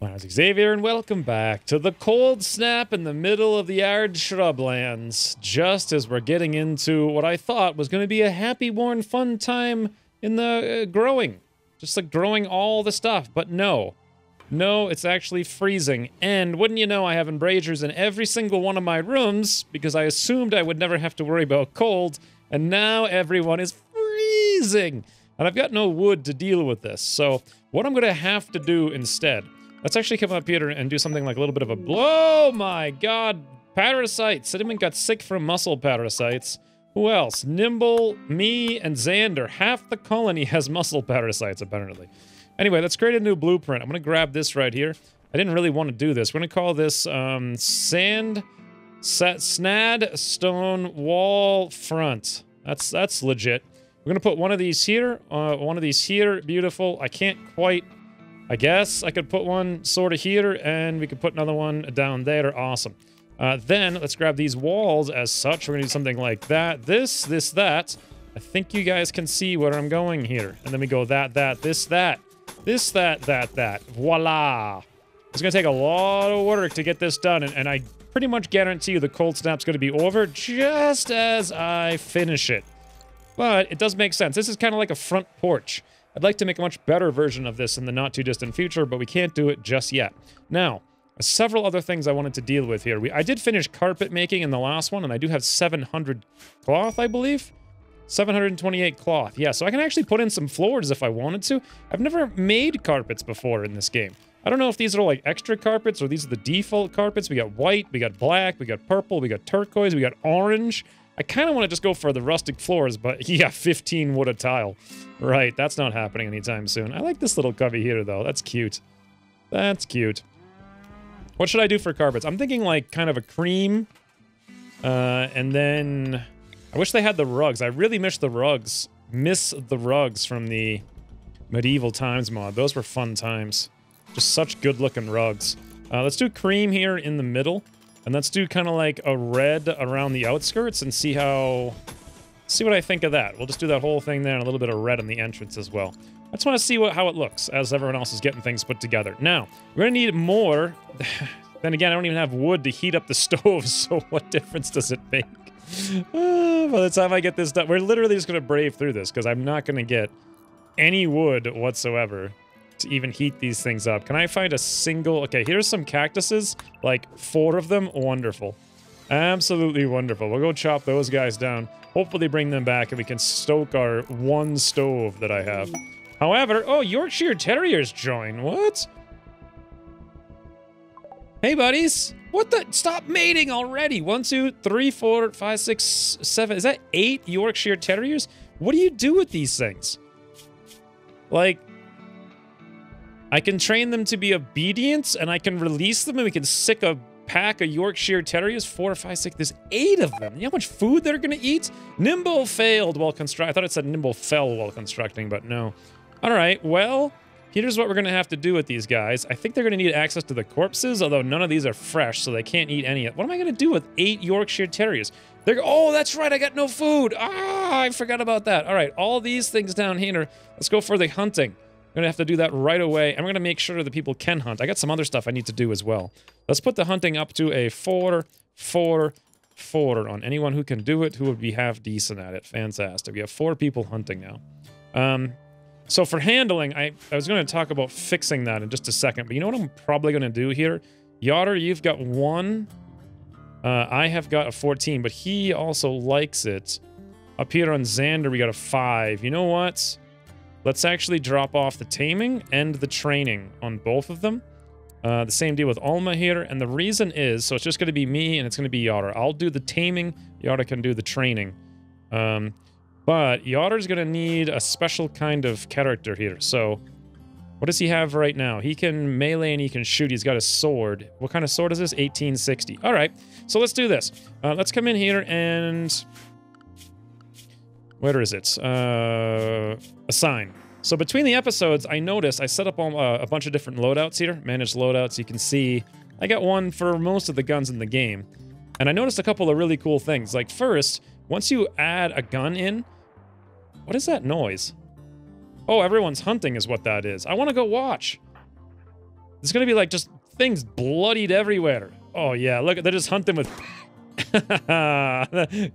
My name's Xavier, and welcome back to the cold snap in the middle of the arid shrublands, just as we're getting into what I thought was going to be a happy, warm, fun time in the growing. Just like growing all the stuff, but no. No, it's actually freezing, and wouldn't you know, I have embrasures in every single one of my rooms, because I assumed I would never have to worry about cold, and now everyone is freezing! And I've got no wood to deal with this, so what I'm going to have to do instead... Let's actually come up here and do something like a little bit of a... Oh my god! Parasites! Cinnamon got sick from muscle parasites. Who else? Nimble, me, and Xander. Half the colony has muscle parasites, apparently. Anyway, let's create a new blueprint. I'm gonna grab this right here. I didn't really want to do this. We're gonna call this, Snad Stone Wall Front. That's legit. We're gonna put one of these here, one of these here. Beautiful. I can't quite... I guess I could put one sort of here, and we could put another one down there. Awesome. Then, let's grab these walls as such. We're gonna do something like that. This, that. I think you guys can see where I'm going here. And then we go that, this, that. This, that. Voila! It's gonna take a lot of work to get this done, and I pretty much guarantee you the cold snap's gonna be over just as I finish it. But it does make sense. This is kind of like a front porch. I'd like to make a much better version of this in the not-too-distant future, but we can't do it just yet. Now, several other things I wanted to deal with here. I did finish carpet making in the last one, and I do have 700 cloth, I believe? 728 cloth. Yeah, so I can actually put in some floors if I wanted to. I've never made carpets before in this game. I don't know if these are like extra carpets or these are the default carpets. We got white, we got black, we got purple, we got turquoise, we got orange. I kind of want to just go for the rustic floors, but yeah, 15 wood a tile. Right, that's not happening anytime soon. I like this little cubby here, though. That's cute. That's cute. What should I do for carpets? I'm thinking, like, kind of a cream. And then... I wish they had the rugs. I really miss the rugs. Miss the rugs from the Medieval Times mod. Those were fun times. Just such good-looking rugs. Let's do cream here in the middle. And let's do kind of like a red around the outskirts and see how... See what I think of that. We'll just do that whole thing there and a little bit of red on the entrance as well. I just want to see how it looks as everyone else is getting things put together. Now, we're going to need more. Then again, I don't even have wood to heat up the stove, so what difference does it make? By the time I get this done, we're literally just going to brave through this because I'm not going to get any wood whatsoever to even heat these things up. Can I find a single... Okay, here's some cactuses. Like, 4 of them. Wonderful. Absolutely wonderful. We'll go chop those guys down. Hopefully bring them back and we can stoke our one stove that I have. However... Oh, Yorkshire Terriers join. What? Hey, buddies. What the... Stop mating already. 1, 2, 3, 4, 5, 6, 7... Is that 8 Yorkshire Terriers? What do you do with these things? Like... I can train them to be obedient, and I can release them, and we can sick a pack of Yorkshire Terriers. 4, 5, 6, there's 8 of them. You know how much food they're gonna eat? Nimble failed while constructing. I thought it said Nimble fell while constructing, but no. Alright, well, here's what we're gonna have to do with these guys. I think they're gonna need access to the corpses, although none of these are fresh, so they can't eat any. What am I gonna do with 8 Yorkshire Terriers? Oh, that's right, I got no food! Ah, I forgot about that. Alright, all these things down here, let's go for the hunting. I'm gonna have to do that right away, and we're gonna make sure that people can hunt. I got some other stuff I need to do as well. Let's put the hunting up to a 4, 4, 4 on anyone who can do it, who would be half decent at it. Fantastic. We have 4 people hunting now. So for handling, I was gonna talk about fixing that in just a second, but you know what I'm probably gonna do here? Yotter, you've got 1. I have got a 14, but he also likes it. Up here on Xander, we got a 5. You know what? Let's actually drop off the taming and the training on both of them. The same deal with Alma here, and the reason is, so it's just going to be me and it's going to be Yotter. I'll do the taming, Yotter can do the training. But Yotter's going to need a special kind of character here, so... What does he have right now? He can melee and he can shoot. He's got a sword. What kind of sword is this? 1860. Alright, so let's do this. Let's come in here and... Where is it? Assign. So between the episodes, I noticed I set up a bunch of different loadouts here. Manage loadouts. You can see I got one for most of the guns in the game. And I noticed a couple of really cool things. Like first, once you add a gun in... What is that noise? Oh, everyone's hunting is what that is. I want to go watch. There's gonna be like just things bloodied everywhere. Oh yeah, look, they're just hunting with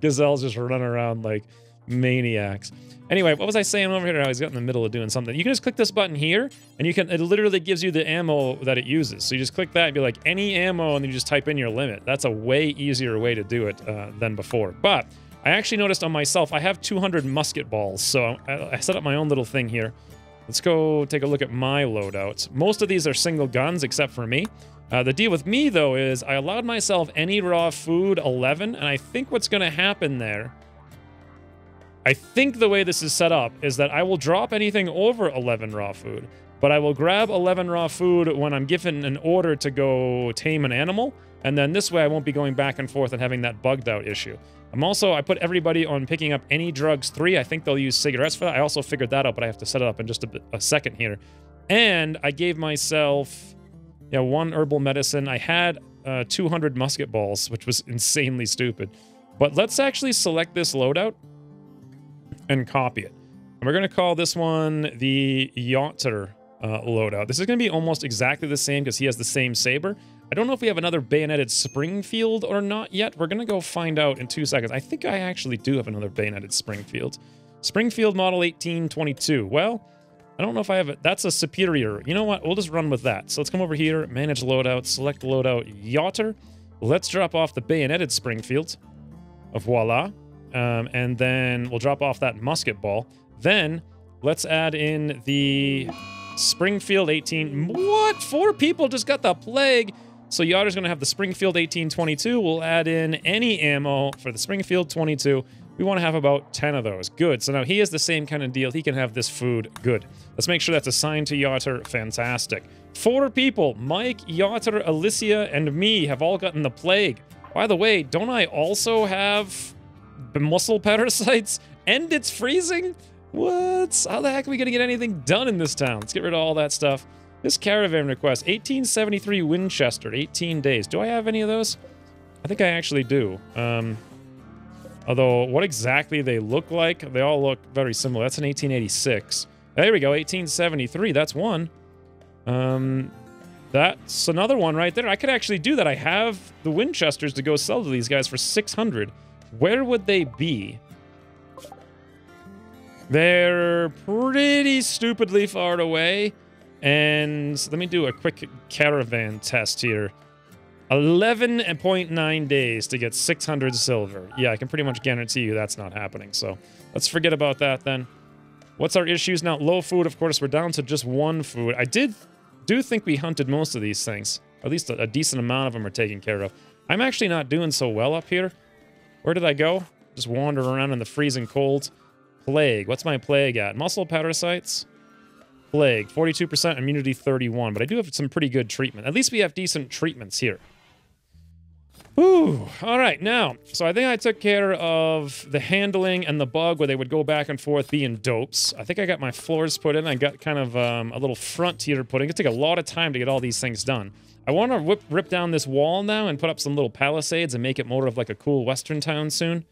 gazelles just running around like maniacs. Anyway, what was I saying over here? I was in the middle of doing something. You can just click this button here, and you can, it literally gives you the ammo that it uses. So you just click that and be like, any ammo, and then you just type in your limit. That's a way easier way to do it than before. But I actually noticed on myself, I have 200 musket balls, so I set up my own little thing here. Let's go take a look at my loadouts. Most of these are single guns, except for me. The deal with me, though, is I allowed myself any raw food, 11, and I think what's going to happen there, I think the way this is set up is that I will drop anything over 11 raw food, but I will grab 11 raw food when I'm given an order to go tame an animal, and then this way I won't be going back and forth and having that bugged out issue. I put everybody on picking up any drugs 3. I think they'll use cigarettes for that. I also figured that out, but I have to set it up in just a second here. And I gave myself, 1 herbal medicine. I had 200 musket balls, which was insanely stupid. But let's actually select this loadout and copy it. And we're going to call this one the Yotter loadout. This is going to be almost exactly the same because he has the same saber. I don't know if we have another bayoneted Springfield or not yet. We're going to go find out in 2 seconds. I think I actually do have another bayoneted Springfield. Springfield model 1822. Well, I don't know if I have it. That's a superior. You know what? We'll just run with that. So let's come over here, manage loadout, select loadout Yotter. Let's drop off the bayoneted Springfield. Voila. And then we'll drop off that musket ball. Then let's add in the Springfield 18. What? 4 people just got the plague. So Yotter's going to have the Springfield 1822. We'll add in any ammo for the Springfield 22. We want to have about 10 of those. Good. So now he has the same kind of deal. He can have this food. Good. Let's make sure that's assigned to Yotter. Fantastic. 4 people. Mike, Yotter, Alicia, and me have all gotten the plague. By the way, don't I also have the muscle parasites? And it's freezing? What? How the heck are we going to get anything done in this town? Let's get rid of all that stuff. This caravan request, 1873 Winchester, 18 days. Do I have any of those? I think I actually do. Although, what exactly they look like, they all look very similar. That's an 1886. There we go, 1873. That's one. That's another one right there. I could actually do that. I have the Winchesters to go sell to these guys for 600. Where would they be? They're pretty stupidly far away. And let me do a quick caravan test here. 11.9 days to get 600 silver. Yeah, I can pretty much guarantee you that's not happening. So let's forget about that then. What's our issues now? Low food, of course. We're down to just 1 food. I do think we hunted most of these things. Or at least a decent amount of them are taken care of. I'm actually not doing so well up here. Where did I go? Just wander around in the freezing cold. Plague. What's my plague at? Muscle parasites. Plague. 42%, immunity 31. But I do have some pretty good treatment. At least we have decent treatments here. Whew. All right, now, so I think I took care of the handling and the bug where they would go back and forth being dopes. I think I got my floors put in. I got kind of a little front here put in. It took a lot of time to get all these things done. I want to rip down this wall now and put up some little palisades and make it more of like a cool western town soon.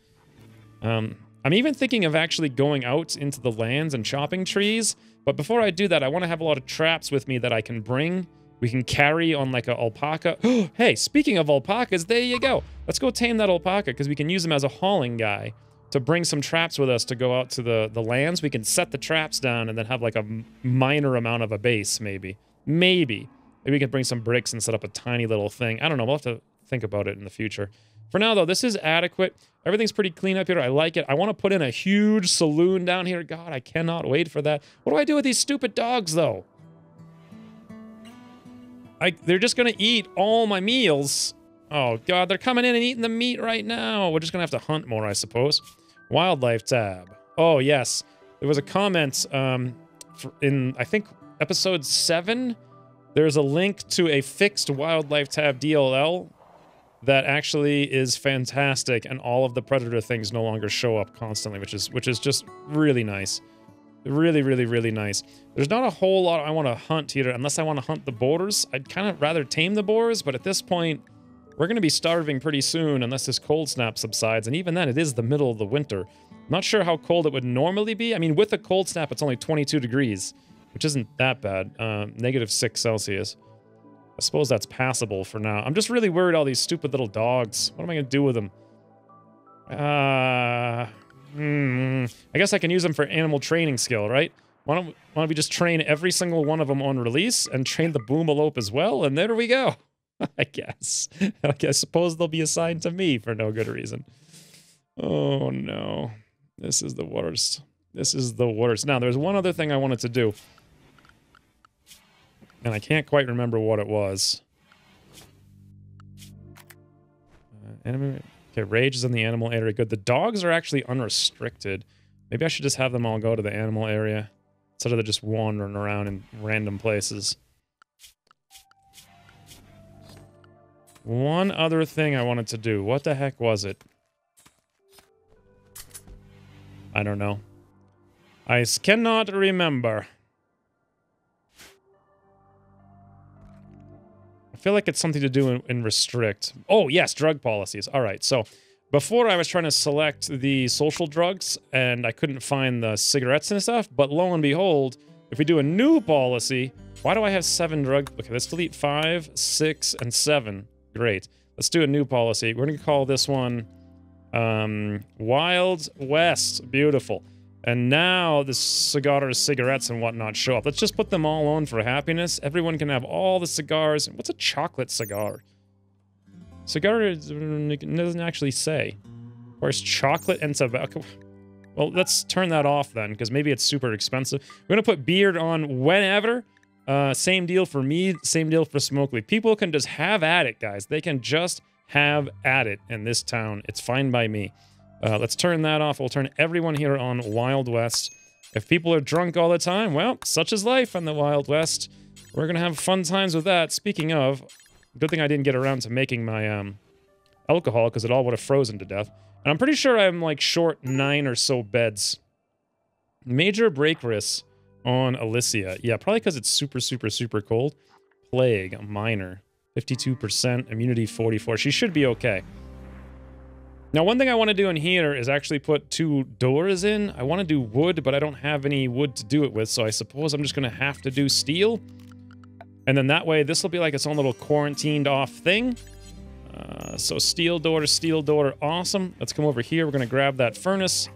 I'm even thinking of actually going out into the lands and chopping trees. But before I do that, I want to have a lot of traps with me that I can bring. We can carry on like an alpaca. Hey, speaking of alpacas, there you go. Let's go tame that alpaca because we can use him as a hauling guy to bring some traps with us to go out to the lands. We can set the traps down and then have like a minor amount of a base, maybe. Maybe we can bring some bricks and set up a tiny little thing. I don't know. We'll have to think about it in the future. For now, though, this is adequate. Everything's pretty clean up here. I like it. I want to put in a huge saloon down here. God, I cannot wait for that. What do I do with these stupid dogs, though? They're just going to eat all my meals. Oh, God, they're coming in and eating the meat right now. We're just going to have to hunt more, I suppose. Wildlife tab. Oh, yes. There was a comment in, I think, episode 7. There's a link to a fixed wildlife tab DLL that actually is fantastic, and all of the predator things no longer show up constantly, which is just really nice. Really, really, really nice. There's not a whole lot I want to hunt here, unless I want to hunt the boars. I'd kind of rather tame the boars, but at this point, we're going to be starving pretty soon unless this cold snap subsides, and even then, it is the middle of the winter. Not sure how cold it would normally be. I mean, with a cold snap, it's only 22 degrees, which isn't that bad. -6 Celsius. suppose that's passable for now. I'm just really worried all these stupid little dogs. What am I going to do with them? I guess I can use them for animal training skill, right? Why don't we just train every single one of them on release and train the Boomalope as well? And there we go. I guess. I suppose they'll be assigned to me for no good reason. Oh, no. This is the worst. This is the worst. Now, there's one other thing I wanted to do. And I can't quite remember what it was. Okay, rage is in the animal area. Good. The dogs are actually unrestricted. Maybe I should just have them all go to the animal area instead of just wandering around in random places. One other thing I wanted to do. What the heck was it? I don't know. I cannot remember. I feel like it's something to do in restrict. Oh, yes, drug policies. All right, so before I was trying to select the social drugs, and I couldn't find the cigarettes and stuff, but lo and behold, if we do a new policy, why do I have 7 drug... Okay, let's delete 5, 6, and 7. Great. Let's do a new policy. We're going to call this one Wild West. Beautiful. And now the cigars, cigarettes, and whatnot show up. Let's just put them all on for happiness. Everyone can have all the cigars. What's a chocolate cigar? Cigar doesn't actually say. Of course, chocolate and tobacco. Well, let's turn that off then, because maybe it's super expensive. We're going to put beard on whenever. Same deal for me, same deal for Smokely. People can just have at it, guys. They can just have at it in this town. It's fine by me. Let's turn that off. We'll turn everyone here on Wild West. If people are drunk all the time, well, such is life in the Wild West. We're going to have fun times with that. Speaking of, good thing I didn't get around to making my alcohol, because it all would have frozen to death. And I'm pretty sure I'm like short 9 or so beds. Major break risks on Alicia. Yeah, probably because it's super, super, super cold. Plague, minor. 52%, immunity 44. She should be okay. Now, one thing I want to do in here is actually put 2 doors in. I want to do wood, but I don't have any wood to do it with, so I suppose I'm just going to have to do steel. And then that way, this will be like its own little quarantined off thing. So steel door, awesome. Let's come over here. We're going to grab that furnace.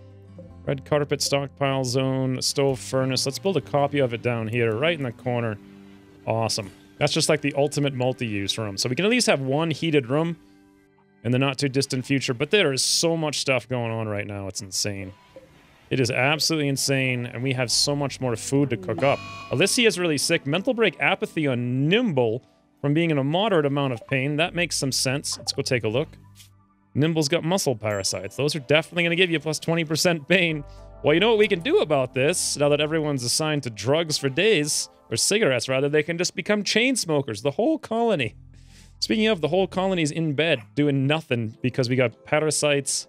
Red carpet, stockpile zone, stove, furnace. Let's build a copy of it down here, right in the corner. Awesome. That's just like the ultimate multi-use room. So we can at least have one heated room in the not-too-distant future, but there is so much stuff going on right now. It's insane. It is absolutely insane, and we have so much more food to cook up. Alicia is really sick. Mental break apathy on Nimble from being in a moderate amount of pain. That makes some sense. Let's go take a look. Nimble's got muscle parasites. Those are definitely going to give you plus 20% pain. Well, you know what we can do about this? Now that everyone's assigned to drugs for days, or cigarettes rather, they can just become chain smokers. The whole colony. Speaking of, the whole colony's in bed doing nothing because we got parasites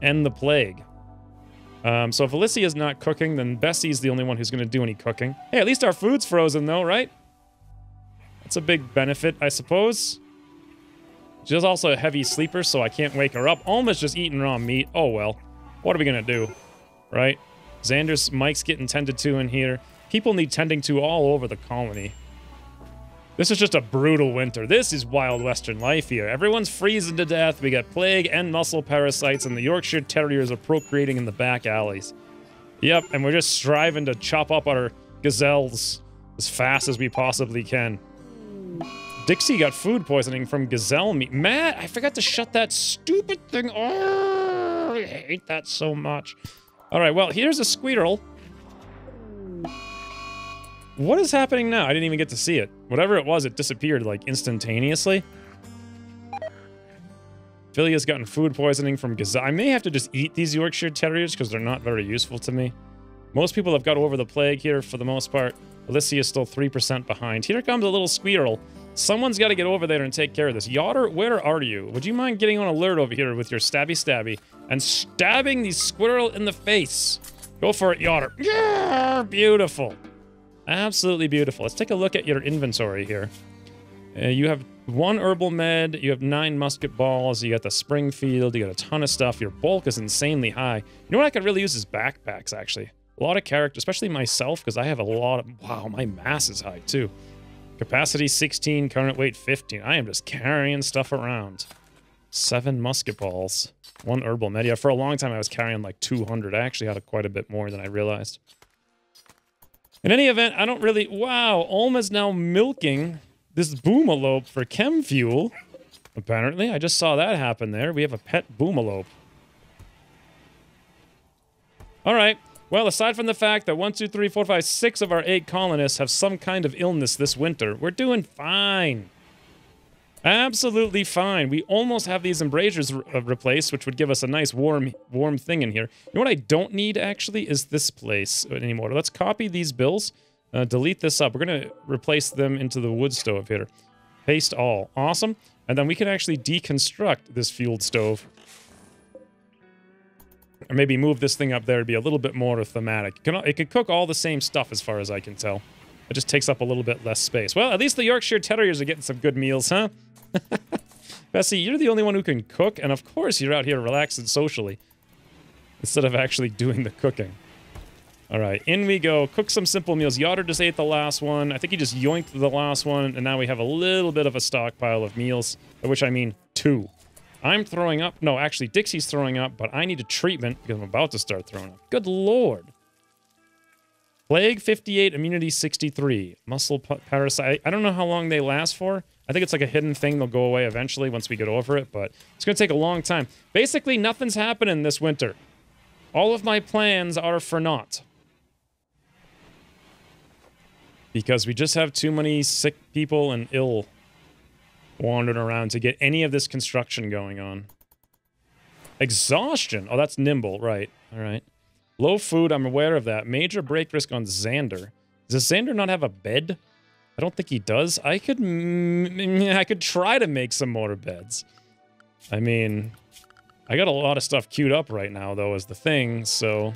and the plague. So if Alicia's not cooking, then Bessie's the only one who's going to do any cooking. Hey, at least our food's frozen though, right? That's a big benefit, I suppose. She's also a heavy sleeper, so I can't wake her up. Alma's just eating raw meat. Oh well. What are we going to do? Right? Xander's Mike's getting tended to in here. People need tending to all over the colony. This is just a brutal winter. This is wild western life here. Everyone's freezing to death. We got plague and muscle parasites, and the Yorkshire Terriers are procreating in the back alleys. Yep, and we're just striving to chop up our gazelles as fast as we possibly can. Dixie got food poisoning from gazelle meat. Matt, I forgot to shut that stupid thing. Oh, I hate that so much. All right, well, here's a squirrel. What is happening now? I didn't even get to see it. Whatever it was, it disappeared, like, instantaneously. Philia's gotten food poisoning from gazelle. I may have to just eat these Yorkshire Terriers because they're not very useful to me. Most people have got over the plague here for the most part. Alicia is still 3% behind. Here comes a little squirrel. Someone's got to get over there and take care of this. Yotter, where are you? Would you mind getting on alert over here with your stabby and stabbing the squirrel in the face? Go for it, Yotter. Yeah, beautiful. Absolutely beautiful. Let's take a look at your inventory here. You have 1 herbal med, you have 9 musket balls, you got the Springfield, you got a ton of stuff. Your bulk is insanely high. You know what I could really use is backpacks, actually. A lot of character, especially myself, because I have a lot of... Wow, my mass is high, too. Capacity 16, current weight 15. I am just carrying stuff around. 7 musket balls. 1 herbal med. Yeah, for a long time I was carrying like 200. I actually had quite a bit more than I realized. In any event, I don't really... Wow, Olma's now milking this boomalope for chem fuel. Apparently, I just saw that happen there. We have a pet boomalope. Alright, well, aside from the fact that 1, 2, 3, 4, 5, 6 of our 8 colonists have some kind of illness this winter, we're doing fine. Absolutely fine. We almost have these embrasures replaced, which would give us a nice warm thing in here. You know what I don't need, actually, is this place anymore. Let's copy these bills, delete this up. We're going to replace them into the wood stove here. Paste all. Awesome. And then we can actually deconstruct this fueled stove. Or maybe move this thing up there to be a little bit more thematic. It can cook all the same stuff as far as I can tell. It just takes up a little bit less space. Well, at least the Yorkshire Terriers are getting some good meals, huh? Bessie, you're the only one who can cook, and of course you're out here relaxing socially. Instead of actually doing the cooking. Alright, in we go. Cook some simple meals. Yotter just ate the last one. I think he just yoinked the last one, and now we have a little bit of a stockpile of meals. By which I mean 2. I'm throwing up. No, actually, Dixie's throwing up, but I need a treatment because I'm about to start throwing up. Good lord. Plague 58, immunity 63. Muscle parasite. I don't know how long they last for. I think it's like a hidden thing. They'll go away eventually once we get over it, but it's going to take a long time. Basically, nothing's happening this winter. All of my plans are for naught. Because we just have too many sick people and ill wandering around to get any of this construction going on. Exhaustion. Oh, that's nimble. Right. All right. Low food. I'm aware of that. Major break risk on Xander. Does Xander not have a bed? I don't think he does. I could try to make some more beds. I mean, I got a lot of stuff queued up right now, though, is the thing, so...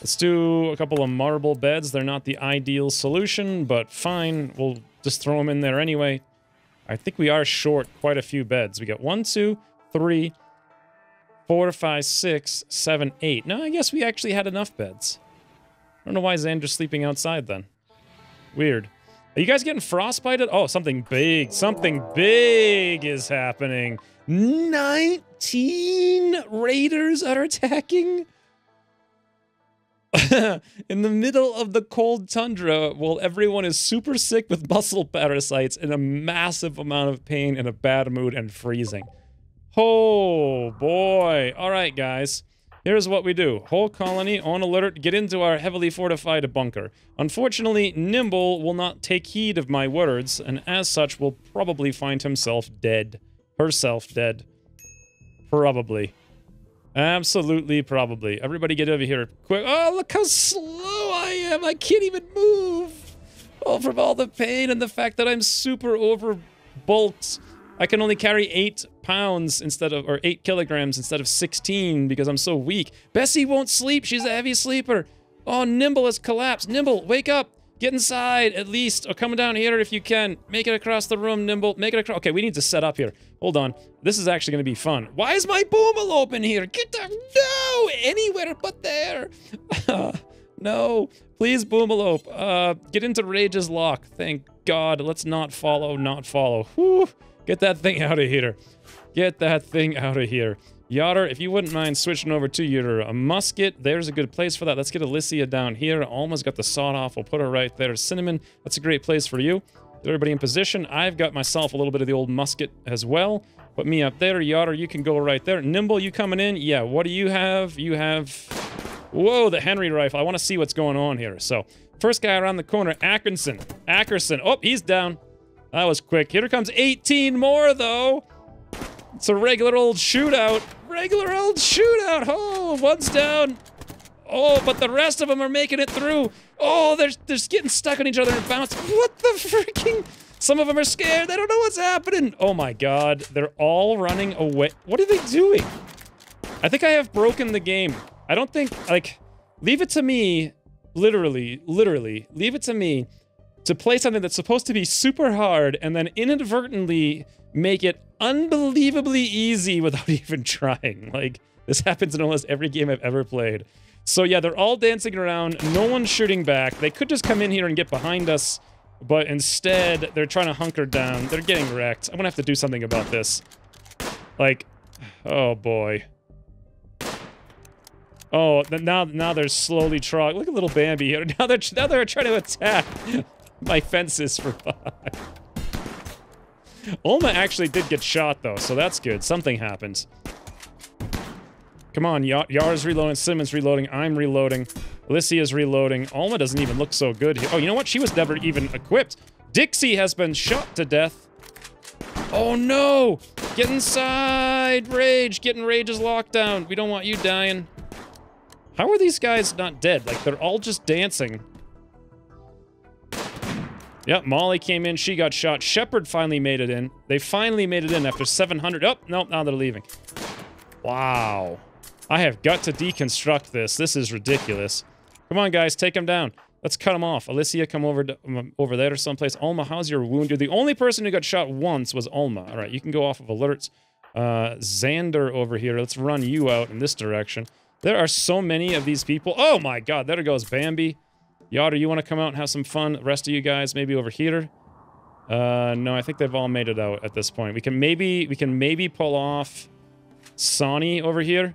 Let's do a couple of marble beds. They're not the ideal solution, but fine. We'll just throw them in there anyway. I think we are short quite a few beds. We got 1, 2, 3, 4, 5, 6, 7, 8. No, I guess we actually had enough beds. I don't know why Xander's sleeping outside then. Weird. Are you guys getting frostbited? Oh, something big is happening. 19 raiders are attacking? In the middle of the cold tundra, while everyone is super sick with muscle parasites in a massive amount of pain and a bad mood and freezing. Oh, boy. All right, guys. Here's what we do. Whole colony on alert. Get into our heavily fortified bunker. Unfortunately, Nimble will not take heed of my words, and as such will probably find himself dead. Herself dead. Probably. Absolutely, probably. Everybody get over here quick. Oh, look how slow I am. I can't even move. Oh, from all the pain and the fact that I'm super overbulked. I can only carry 8 pounds instead of, or 8 kilograms instead of 16 because I'm so weak. Bessie won't sleep. She's a heavy sleeper. Oh, Nimble has collapsed. Nimble, wake up. Get inside, at least. Or come down here if you can. Make it across the room, Nimble. Make it across. Okay, we need to set up here. Hold on. This is actually going to be fun. Why is my boomalope in here? Get the... No! Anywhere but there. No. Please, boomalope. Get into Rage's lock. Thank God. Let's not follow, not follow. Whew. Get that thing out of here. Get that thing out of here. Yotter, if you wouldn't mind switching over to your musket, there's a good place for that. Let's get Alicia down here. Alma's got the sawed-off. We'll put her right there. Cinnamon, that's a great place for you. Get everybody in position. I've got myself a little bit of the old musket as well. Put me up there. Yotter, you can go right there. Nimble, you coming in? Yeah, what do you have? You have... Whoa, the Henry rifle. I want to see what's going on here. So, first guy around the corner, Ackerson. Oh, he's down. That was quick. Here comes 18 more, though. It's a regular old shootout. Regular old shootout. Oh, one's down. Oh, but the rest of them are making it through. Oh, they're just getting stuck on each other and bounce. What the freaking... Some of them are scared. They don't know what's happening. Oh, my God. They're all running away. What are they doing? I think I have broken the game. I don't think... Like, leave it to me. Literally, leave it to me to play something that's supposed to be super hard and then inadvertently make it unbelievably easy without even trying. Like, this happens in almost every game I've ever played. So yeah, they're all dancing around. No one's shooting back. They could just come in here and get behind us. But instead, they're trying to hunker down. They're getting wrecked. I'm gonna have to do something about this. Like, oh boy. Oh, now they're slowly trog. Look at little Bambi here. Now they're trying to attack my fences for 5. Olma actually did get shot though, so that's good. Something happened. Come on, Yara's reloading, Cinnamon's reloading, I'm reloading, Alicia's reloading. Olma doesn't even look so good here. Oh, you know what? She was never even equipped. Dixie has been shot to death. Oh no! Get inside, Rage! Getting Rage's lockdown. We don't want you dying. How are these guys not dead? Like, they're all just dancing. Yep, Molly came in, she got shot. Shepard finally made it in. They finally made it in after 700. Oh, no, now they're leaving. Wow. I have got to deconstruct this. This is ridiculous. Come on, guys, take him down. Let's cut him off. Alicia, come over there or someplace. Olma, how's your wound? You're the only person who got shot once was Olma. All right, you can go off of alerts. Xander over here. Let's run you out in this direction. There are so many of these people. Oh my god, there goes Bambi. Yotter, you want to come out and have some fun? The rest of you guys maybe over here? No, I think they've all made it out at this point. We can maybe pull off Sonny over here.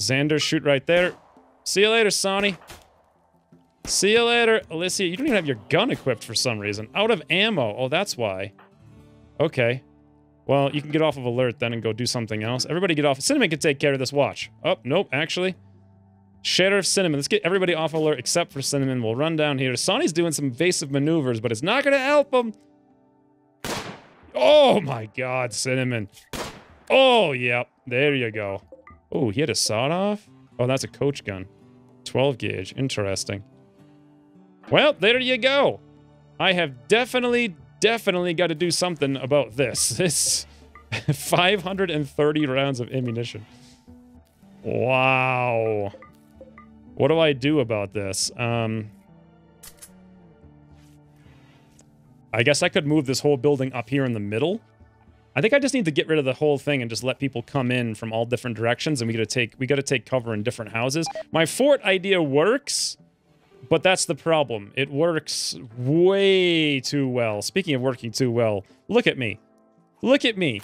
Xander, shoot right there. See you later, Sonny. See you later. Alicia, you don't even have your gun equipped for some reason. Out of ammo. Oh, that's why. Okay. Well, you can get off of alert then and go do something else. Everybody get off. Cinnamon can take care of this watch. Oh, nope, actually. Sheriff Cinnamon. Let's get everybody off alert except for Cinnamon. We'll run down here. Sonny's doing some evasive maneuvers, but it's not going to help him. Oh my god, Cinnamon. Oh, yep. There you go. Oh, he had a sawed-off? Oh, that's a coach gun. 12 gauge. Interesting. Well, there you go. I have definitely got to do something about this. This 530 rounds of ammunition. Wow. What do I do about this? I guess I could move this whole building up here in the middle. I think I just need to get rid of the whole thing and just let people come in from all different directions, and we gotta take cover in different houses. My fort idea works, but that's the problem. It works way too well. Speaking of working too well, look at me. Look at me.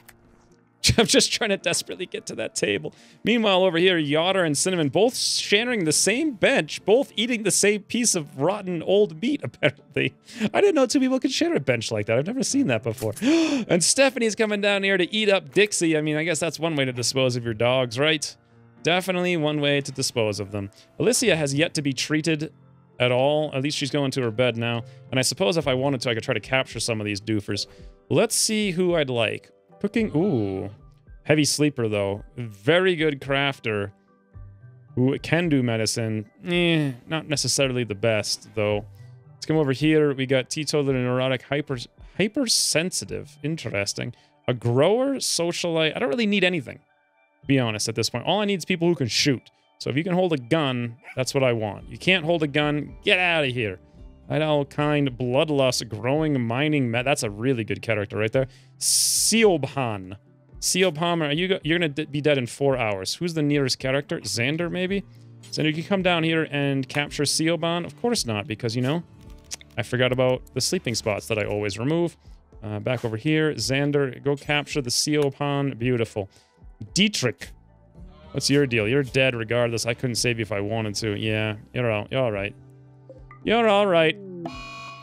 I'm just trying to desperately get to that table. Meanwhile, over here, Yotter and Cinnamon both sharing the same bench, both eating the same piece of rotten old meat, apparently. I didn't know two people could share a bench like that. I've never seen that before. And Stephanie's coming down here to eat up Dixie. I mean, I guess that's one way to dispose of your dogs, right? Definitely one way to dispose of them. Alicia has yet to be treated at all. At least she's going to her bed now. And I suppose if I wanted to, I could try to capture some of these doofers. Let's see who I'd like. Cooking, ooh. Heavy sleeper, though. Very good crafter. Who can do medicine. Not necessarily the best, though. Let's come over here. We got teetotaler, neurotic, hypersensitive. Interesting. A grower, socialite. I don't really need anything, to be honest, at this point. All I need is people who can shoot. So if you can hold a gun, that's what I want. You can't hold a gun, get out of here. Idle-kind, bloodlust, growing, mining, that's a really good character right there. Siobhan. Siobhan, you're gonna be dead in 4 hours. Who's the nearest character? Xander, maybe? Xander, you can come down here and capture Siobhan? Of course not, because, you know, I forgot about the sleeping spots that I always remove. Back over here, Xander, go capture the Siobhan. Beautiful. Dietrich. What's your deal? You're dead regardless. I couldn't save you if I wanted to. Yeah, you're all right. You're all right.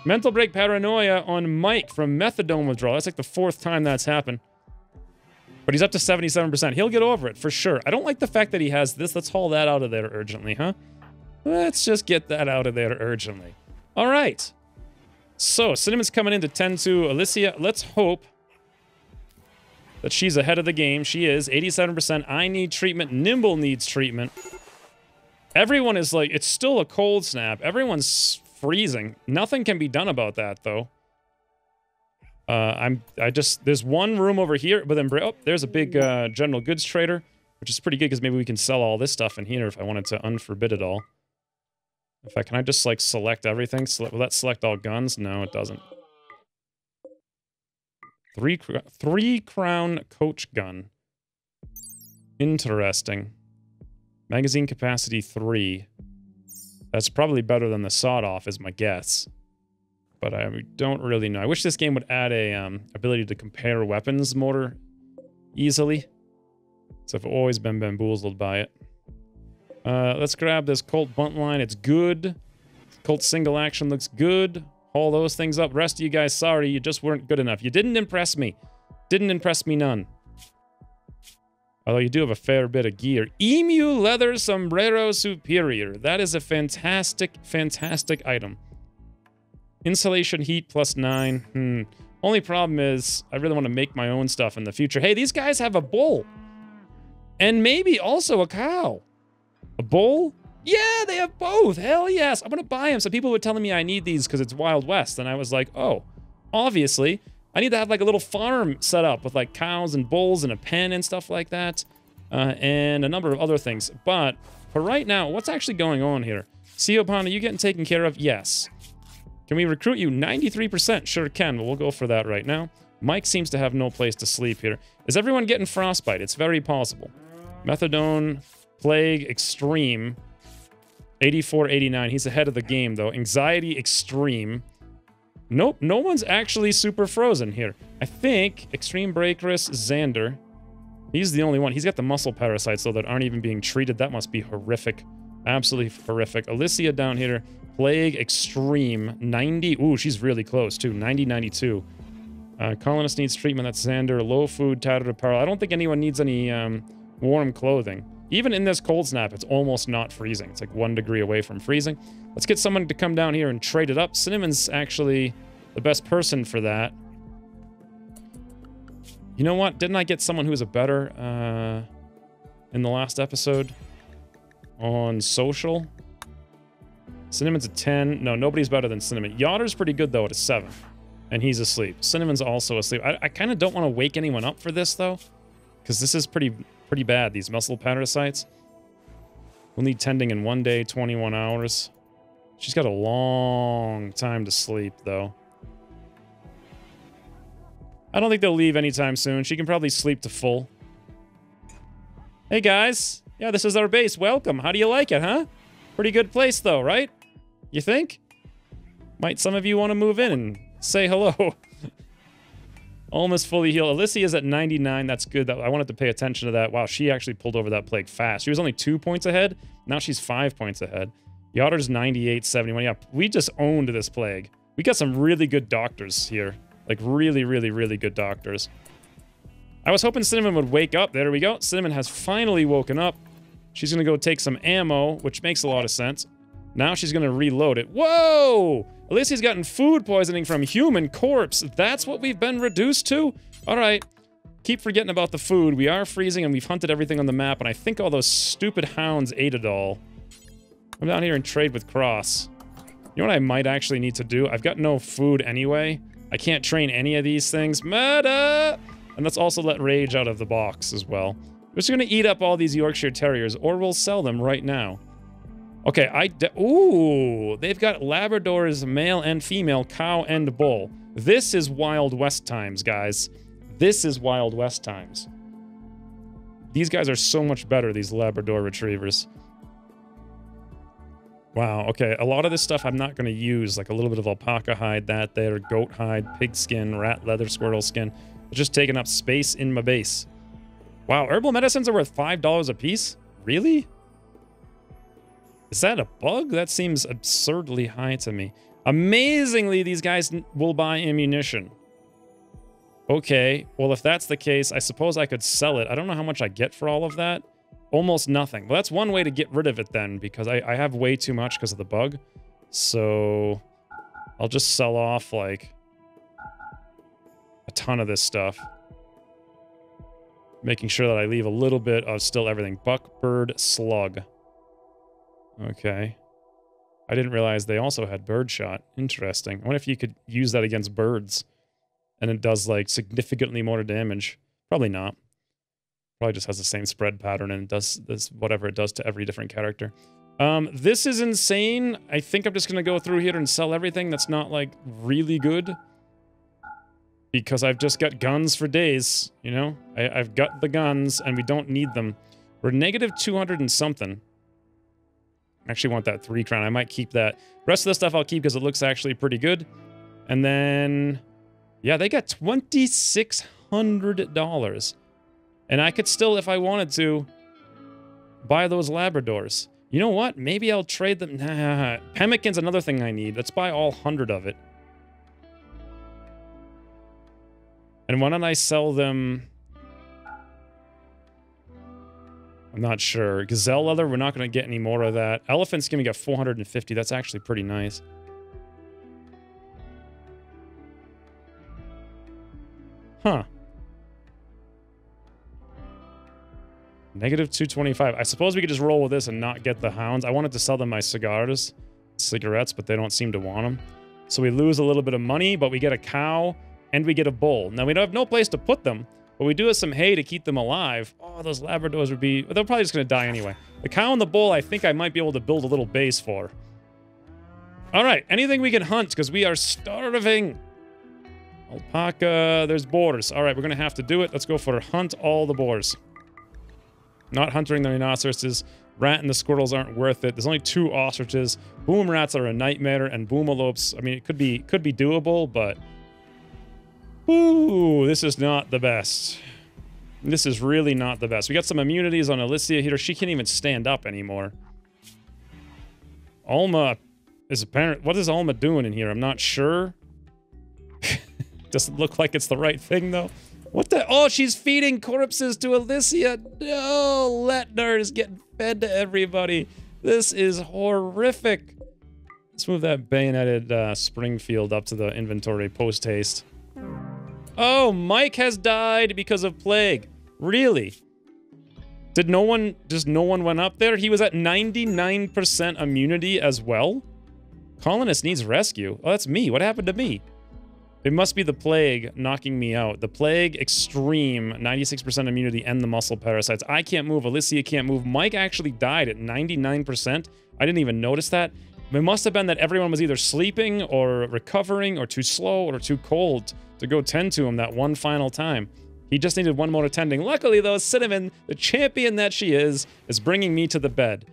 Mental break paranoia on Mike from methadone withdrawal. That's like the 4th time that's happened. But he's up to 77%. He'll get over it, for sure. I don't like the fact that he has this. Let's haul that out of there urgently, huh? Let's just get that out of there urgently. All right. So, Cinnamon's coming in to tend to Alicia. Let's hope that she's ahead of the game. She is. 87%. I need treatment. Nimble needs treatment. Everyone is like, it's still a cold snap. Everyone's freezing. Nothing can be done about that, though. There's one room over here, but then, oh, there's a big, general goods trader, which is pretty good, because maybe we can sell all this stuff in here if I wanted to unforbid it all. In fact, can I just, like, select everything? Will that select all guns? No, it doesn't. Three crown coach gun. Interesting. Magazine capacity 3. That's probably better than the sawed-off, is my guess. but I don't really know. I wish this game would add a ability to compare weapons more easily. So I've always been bamboozled by it. Let's grab this Colt Buntline. It's good. Colt Single Action looks good. Haul those things up. Rest of you guys, sorry, you just weren't good enough. You didn't impress me. Didn't impress me none. Although you do have a fair bit of gear. Emu Leather Sombrero Superior. That is a fantastic, fantastic item. Insulation heat +9. Only problem is, I really want to make my own stuff in the future. Hey, these guys have a bull. And maybe also a cow. A bull? Yeah, they have both. Hell yes. I'm going to buy them. So people were telling me I need these because it's Wild West. And I was like, oh, obviously. I need to have like a little farm set up with like cows and bulls and a pen and stuff like that. And a number of other things. But for right now, what's actually going on here? Seopon, are you getting taken care of? Yes. Can we recruit you? 93%. Sure can, but we'll go for that right now. Mike seems to have no place to sleep here. Is everyone getting frostbite? It's very possible. Methadone, Plague, Extreme. 84, 89. He's ahead of the game, though. Anxiety, Extreme. Nope, no one's actually super frozen here. I think Extreme Break Risk, Xander. He's the only one. He's got the muscle parasites, though, that aren't even being treated. That must be horrific. Absolutely horrific. Alicia down here. Plague, Extreme, 90. Ooh, she's really close, too. 90, 92. Colonist needs treatment. That's Xander. Low food, tattered apparel. I don't think anyone needs any warm clothing. Even in this cold snap, it's almost not freezing. It's like 1 degree away from freezing. Let's get someone to come down here and trade it up. Cinnamon's actually the best person for that. You know what? Didn't I get someone who was a better in the last episode? On social? Cinnamon's a 10. No, nobody's better than Cinnamon. Yotter's pretty good, though, at a 7. And he's asleep. Cinnamon's also asleep. I kind of don't want to wake anyone up for this, though. Because this is pretty bad, these muscle parasites. We'll need tending in 1 day, 21 hours. She's got a long time to sleep, though. I don't think they'll leave anytime soon. She can probably sleep to full. Hey, guys. Yeah, this is our base. Welcome. How do you like it, huh? Pretty good place, though, right? You think? Might some of you want to move in and say hello? Almost fully healed. Alicia is at 99. That's good. I wanted to pay attention to that. Wow, she actually pulled over that plague fast. She was only 2 points ahead. Now she's 5 points ahead. Yotter's 98, 71. Yeah, we just owned this plague. We got some really good doctors here. Like, really, really, really good doctors. I was hoping Cinnamon would wake up. There we go. Cinnamon has finally woken up. She's going to go take some ammo, which makes a lot of sense. Now she's going to reload it. Whoa! Alicia's gotten food poisoning from human corpse. That's what we've been reduced to? All right. Keep forgetting about the food. We are freezing, and we've hunted everything on the map, and I think all those stupid hounds ate it all. Come down here and trade with Cross. You know what I might actually need to do? I've got no food anyway. I can't train any of these things. Meta! And let's also let Rage out of the box as well. We're just going to eat up all these Yorkshire Terriers, or we'll sell them right now. Okay, ooh, they've got Labradors, male and female, cow and bull. This is Wild West times, guys. This is Wild West times. These guys are so much better, these Labrador Retrievers. Wow, okay, a lot of this stuff I'm not going to use, like a little bit of alpaca hide, that there, goat hide, pig skin, rat leather, squirrel skin. It's just taking up space in my base. Wow, herbal medicines are worth $5 a piece? Really? Is that a bug? That seems absurdly high to me. Amazingly, these guys will buy ammunition. Okay, well, if that's the case, I suppose I could sell it. I don't know how much I get for all of that. Almost nothing. Well, that's one way to get rid of it then, because I have way too much because of the bug. So I'll just sell off, like, a ton of this stuff. Making sure that I leave a little bit of still everything. Buckbird Slug. Okay. I didn't realize they also had birdshot. Interesting. I wonder if you could use that against birds. And it does, like, significantly more damage. Probably not. Probably just has the same spread pattern and it does this, whatever it does to every different character. This is insane. I think I'm just going to go through here and sell everything that's not, like, really good. Because I've just got guns for days, you know? I've got the guns and we don't need them. We're negative 200 and something. I actually want that 3 crown. I might keep that. The rest of the stuff I'll keep because it looks actually pretty good. And then, yeah, they got $2,600. And I could still, if I wanted to, buy those Labradors. You know what? Maybe I'll trade them. Nah, pemmican's another thing I need. Let's buy all 100 of it. And why don't I sell them? I'm not sure. Gazelle leather, we're not going to get any more of that. Elephant skin, we got 450. That's actually pretty nice. Huh. Negative 225. I suppose we could just roll with this and not get the hounds. I wanted to sell them my cigarettes, but they don't seem to want them. So we lose a little bit of money, but we get a cow and we get a bull. Now, we don't have no place to put them, but we do have some hay to keep them alive. Oh, those Labradors would be... They're probably just going to die anyway. The cow and the bull, I think I might be able to build a little base for. All right, anything we can hunt, because we are starving. Alpaca, there's boars. All right, we're going to have to do it. Let's go for hunt all the boars. Not hunting the rhinoceroses. Rat and the squirrels aren't worth it. There's only 2 ostriches. Boom rats are a nightmare, and boomalopes, I mean, it could be doable, but... Ooh, this is not the best. This is really not the best. We got some immunities on Alicia here. She can't even stand up anymore. Alma is apparent. What is Alma doing in here? I'm not sure. Doesn't look like it's the right thing, though. What the? Oh, she's feeding corpses to Alicia. No, Letner is getting fed to everybody. This is horrific. Let's move that bayoneted Springfield up to the inventory post-haste. Oh, Mike has died because of plague. Really? Did no one, just no one went up there? He was at 99% immunity as well? Colonist needs rescue. Oh, that's me. What happened to me? It must be the plague knocking me out. The plague, extreme, 96% immunity, and the muscle parasites. I can't move. Alicia can't move. Mike actually died at 99%. I didn't even notice that. It must have been that everyone was either sleeping or recovering or too slow or too cold to go tend to him that one final time. He just needed one more tending. Luckily, though, Cinnamon, the champion that she is bringing me to the bed.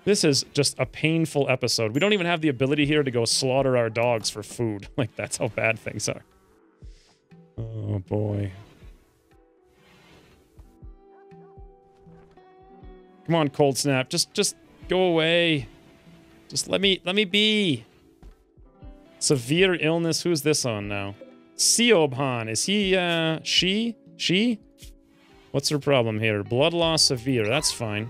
This is just a painful episode. We don't even have the ability here to go slaughter our dogs for food. Like, that's how bad things are. Oh, boy. Come on, Cold Snap. Just go away. Just let me be. Severe illness. Who's this on now? Siobhan. Is he, She? What's her problem here? Blood loss severe. That's fine.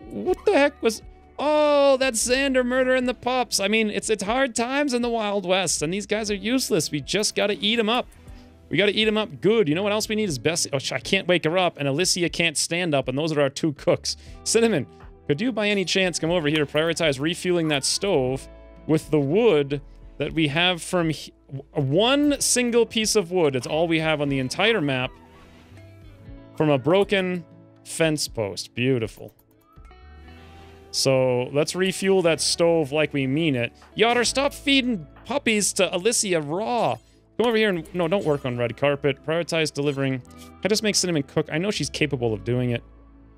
What the heck was... Oh, that's Xander murdering the pups. I mean, it's hard times in the Wild West, and these guys are useless. We just gotta eat them up. We gotta eat them up good. You know what else we need is Bessie. Oh, I can't wake her up, and Alicia can't stand up, and those are our 2 cooks. Cinnamon, could you by any chance come over here, prioritize refueling that stove with the wood that we have from... One single piece of wood. It's all we have on the entire map from a broken fence post. Beautiful. So let's refuel that stove like we mean it. Yotter, stop feeding puppies to Alicia raw. Come over here and... No, don't work on red carpet. Prioritize delivering. I just make Cinnamon cook. I know she's capable of doing it,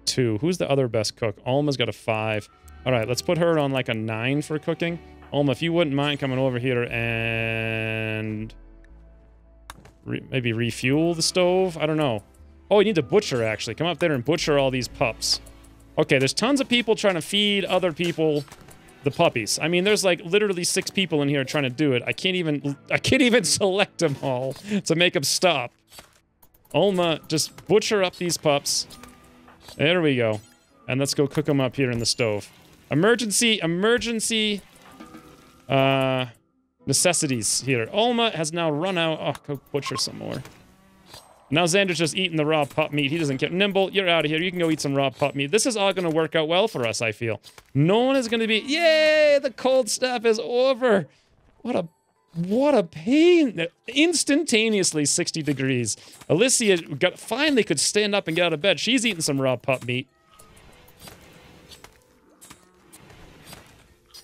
too. Who's the other best cook? Alma's got a 5. All right, let's put her on like a 9 for cooking. Alma, if you wouldn't mind coming over here and... maybe refuel the stove? I don't know. Oh, you need to butcher, actually. Come up there and butcher all these pups. Okay, there's tons of people trying to feed other people the puppies. I mean, there's like literally 6 people in here trying to do it. I can't even select them all to make them stop. Alma, just butcher up these pups. There we go. And let's go cook them up here in the stove. Emergency necessities here. Alma has now run out. Oh, go butcher some more. Now Xander's just eating the raw pup meat. He doesn't care. Nimble, you're out of here. You can go eat some raw pup meat. This is all going to work out well for us, I feel. No one is going to be... Yay! The cold snap is over. What a pain. Instantaneously 60 degrees. Alicia finally could stand up and get out of bed. She's eating some raw pup meat.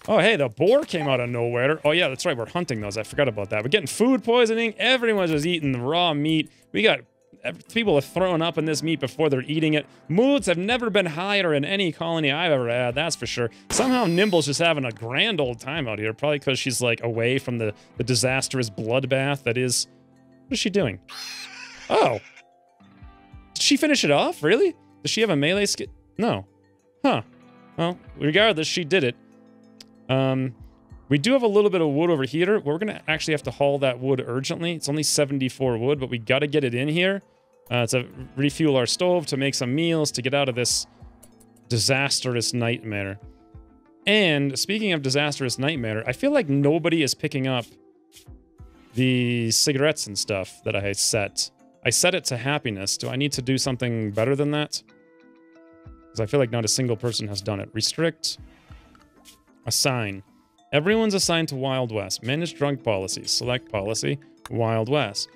Oh, hey, the boar came out of nowhere. Oh, yeah, that's right. We're hunting those. I forgot about that. We're getting food poisoning. Everyone's just eating the raw meat. We got People have thrown up in this meat before they're eating it. Moods have never been higher in any colony I've ever had, that's for sure. Somehow Nimble's just having a grand old time out here, probably because she's, like, away from the disastrous bloodbath that is... What is she doing? Oh. Did she finish it off? Really? Does she have a melee skill? No. Huh. Well, regardless, she did it. We do have a little bit of wood over here. We're going to actually have to haul that wood urgently. It's only 74 wood, but we got to get it in here to refuel our stove, to make some meals, to get out of this disastrous nightmare. And speaking of disastrous nightmare, I feel like nobody is picking up the cigarettes and stuff that I set. I set it to happiness. Do I need to do something better than that? Because I feel like not a single person has done it. Restrict. Assign. Everyone's assigned to Wild West. Manage drunk policies. Select policy. Wild West.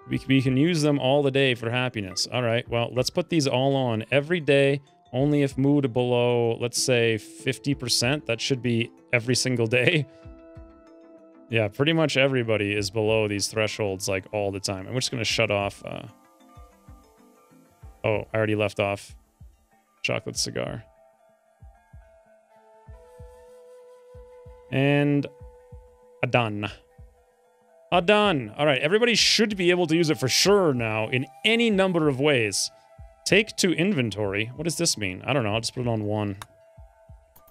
We can use them all the day for happiness. All right, well, let's put these all on every day. Only if mood below, let's say, 50%. That should be every single day. Yeah, pretty much everybody is below these thresholds, like, all the time. And we're just going to shut off... Oh, I already left off chocolate cigar. And... done. Done. All right, everybody should be able to use it for sure now in any number of ways. Take to inventory. What does this mean? I don't know. I'll just put it on 1.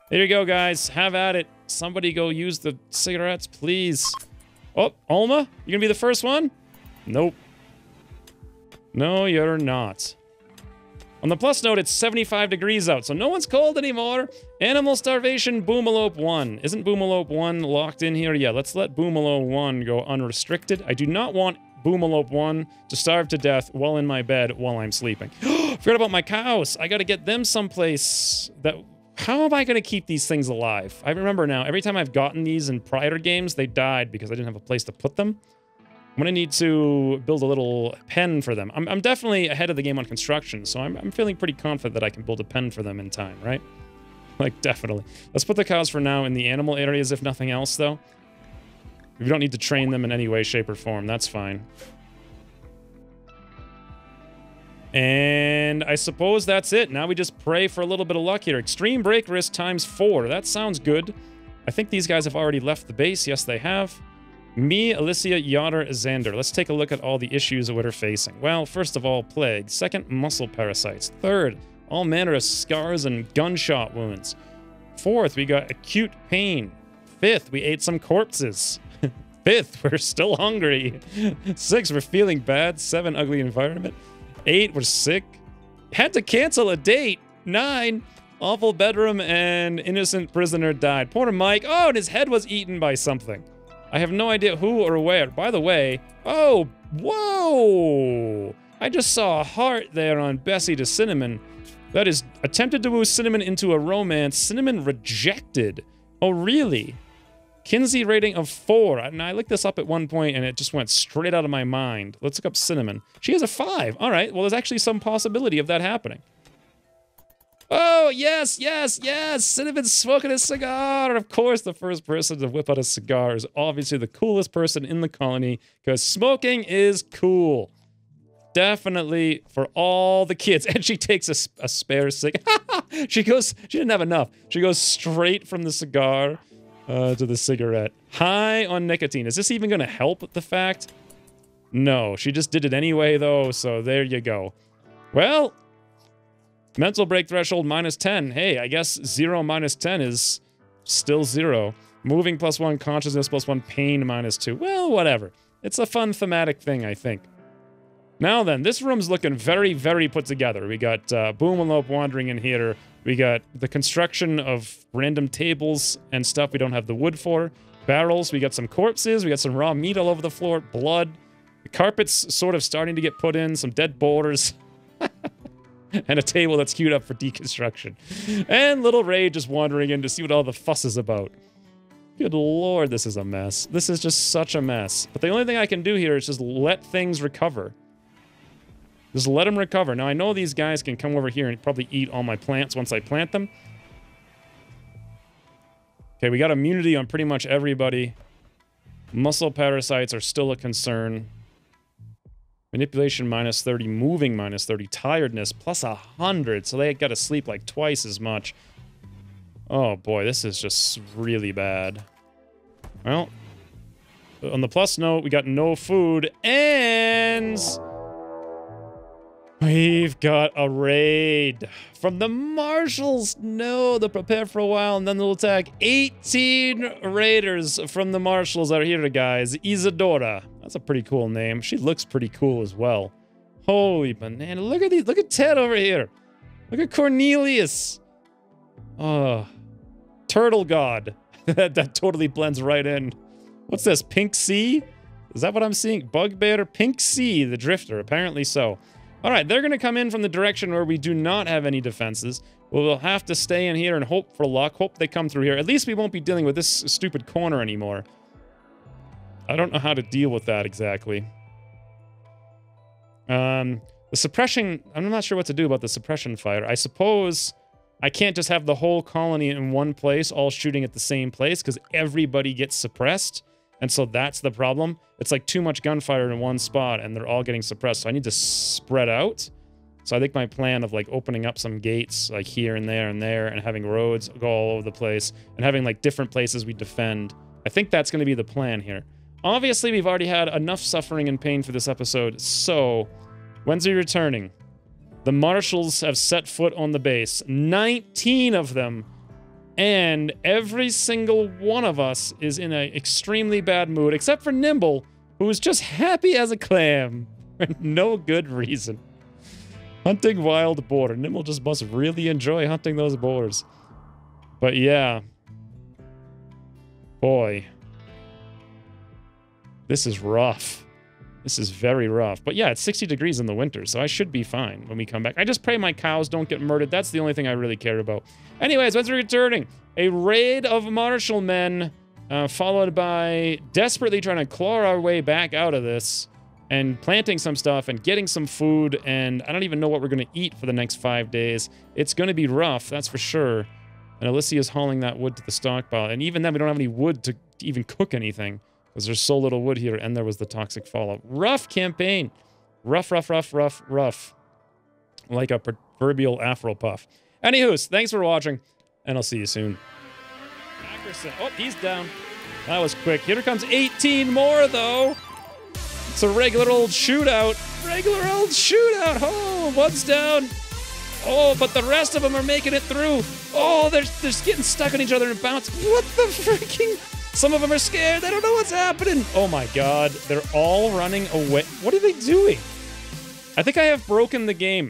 There you go, guys. Have at it. Somebody go use the cigarettes, please. Oh, Alma? You gonna be the first one? Nope. No, you're not. On the plus note, it's 75 degrees out, so no one's cold anymore. Animal starvation, Boomalope 1. Isn't Boomalope 1 locked in here? Yeah, let's let Boomalope 1 go unrestricted. I do not want Boomalope 1 to starve to death while in my bed while I'm sleeping. Forgot about my cows. I gotta get them someplace that... How am I gonna keep these things alive? I remember now, every time I've gotten these in prior games, they died because I didn't have a place to put them. I'm gonna need to build a little pen for them. I'm definitely ahead of the game on construction, so I'm feeling pretty confident that I can build a pen for them in time, right? Like, definitely. Let's put the cows for now in the animal areas, if nothing else, though. We don't need to train them in any way, shape, or form. That's fine. And I suppose that's it. Now we just pray for a little bit of luck here. Extreme break risk times 4. That sounds good. I think these guys have already left the base. Yes, they have. Me, Alicia, Yotter, Xander. Let's take a look at all the issues that we're facing. Well, first of all, plague. Second, muscle parasites. Third, all manner of scars and gunshot wounds. Fourth, we got acute pain. Fifth, we ate some corpses. Fifth, we're still hungry. 6, we're feeling bad. 7, ugly environment. 8, we're sick. Had to cancel a date. 9, awful bedroom and innocent prisoner died. Poor Mike. Oh, and his head was eaten by something. I have no idea who or where. By the way, oh, whoa! I just saw a heart there on Bessie to Cinnamon. That is attempted to woo Cinnamon into a romance. Cinnamon rejected. Oh, really? Kinsey rating of 4. And I looked this up at one point and it just went straight out of my mind. Let's look up Cinnamon. She has a 5. All right, well, there's actually some possibility of that happening. Oh, yes, yes, yes! Cinnamon's smoking a cigar! And of course, the first person to whip out a cigar is obviously the coolest person in the colony, because smoking is cool. Definitely for all the kids. And she takes a spare cig. She didn't have enough. She goes straight from the cigar to the cigarette. High on nicotine. Is this even going to help the fact? No, she just did it anyway, though, so there you go. Well... Mental break threshold -10. Hey, I guess 0 minus 10 is still 0. Moving +1, consciousness +1, pain -2. Well, whatever. It's a fun thematic thing, I think. Now then, this room's looking very, very put together. We got Boomalope wandering in here. We got the construction of random tables and stuff we don't have the wood for. Barrels. We got some corpses. We got some raw meat all over the floor. Blood. The carpet's sort of starting to get put in. Some dead boulders. And a table that's queued up for deconstruction. And little Ray just wandering in to see what all the fuss is about. Good lord, this is a mess. This is just such a mess. But the only thing I can do here is just let things recover. Just let them recover. Now, I know these guys can come over here and probably eat all my plants once I plant them. Okay, we got immunity on pretty much everybody. Muscle parasites are still a concern. Manipulation minus 30, moving minus 30, tiredness plus 100. So they got to sleep like twice as much. Oh boy, this is just really bad. Well, on the plus note, we got no food, and we've got a raid from the Marshals. No, they'll prepare for a while, and then they'll attack. 18 raiders from the Marshals are here, guys. Isadora. That's a pretty cool name. She looks pretty cool as well. Holy banana. Look at these. Look at Ted over here. Look at Cornelius. Oh. Turtle God. that totally blends right in. What's this? Pink Sea? Is that what I'm seeing? Bugbear? Pink Sea, the Drifter. Apparently so. Alright, they're going to come in from the direction where we do not have any defenses. We'll have to stay in here and hope for luck. Hope they come through here. At least we won't be dealing with this stupid corner anymore. I don't know how to deal with that exactly. The suppression... I'm not sure what to do about the suppression fire. I suppose I can't just have the whole colony in one place, all shooting at the same place, because everybody gets suppressed. And so that's the problem. It's like too much gunfire in one spot, and they're all getting suppressed. So I need to spread out. So I think my plan of, like, opening up some gates, like, here and there, and having roads go all over the place, and having, like, different places we defend. I think that's going to be the plan here. Obviously, we've already had enough suffering and pain for this episode, so when's he returning? The Marshals have set foot on the base. 19 of them. And every single one of us is in an extremely bad mood, except for Nimble, who is just happy as a clam for no good reason. Hunting wild boar. Nimble just must really enjoy hunting those boars. But yeah. Boy. This is rough. This is very rough. But yeah, it's 60 degrees in the winter, so I should be fine when we come back. I just pray my cows don't get murdered. That's the only thing I really care about. Anyways, when's returning? A raid of Marshal men, followed by desperately trying to claw our way back out of this, and planting some stuff, and getting some food, and I don't even know what we're going to eat for the next 5 days. It's going to be rough, that's for sure. And Alicia's hauling that wood to the stockpile, and even then we don't have any wood to even cook anything. Because there's so little wood here, and there was the toxic fallout. Rough campaign. Rough, rough, rough, rough, rough. Like a proverbial Afro puff. Anywho's, thanks for watching, and I'll see you soon. Ackerson. Oh, he's down. That was quick. Here comes 18 more, though. It's a regular old shootout. Regular old shootout. Oh, one's down. Oh, but the rest of them are making it through. Oh, they're getting stuck on each other and bounce. What the freaking... Some of them are scared. They don't know what's happening. Oh my god. They're all running away. What are they doing? I think I have broken the game.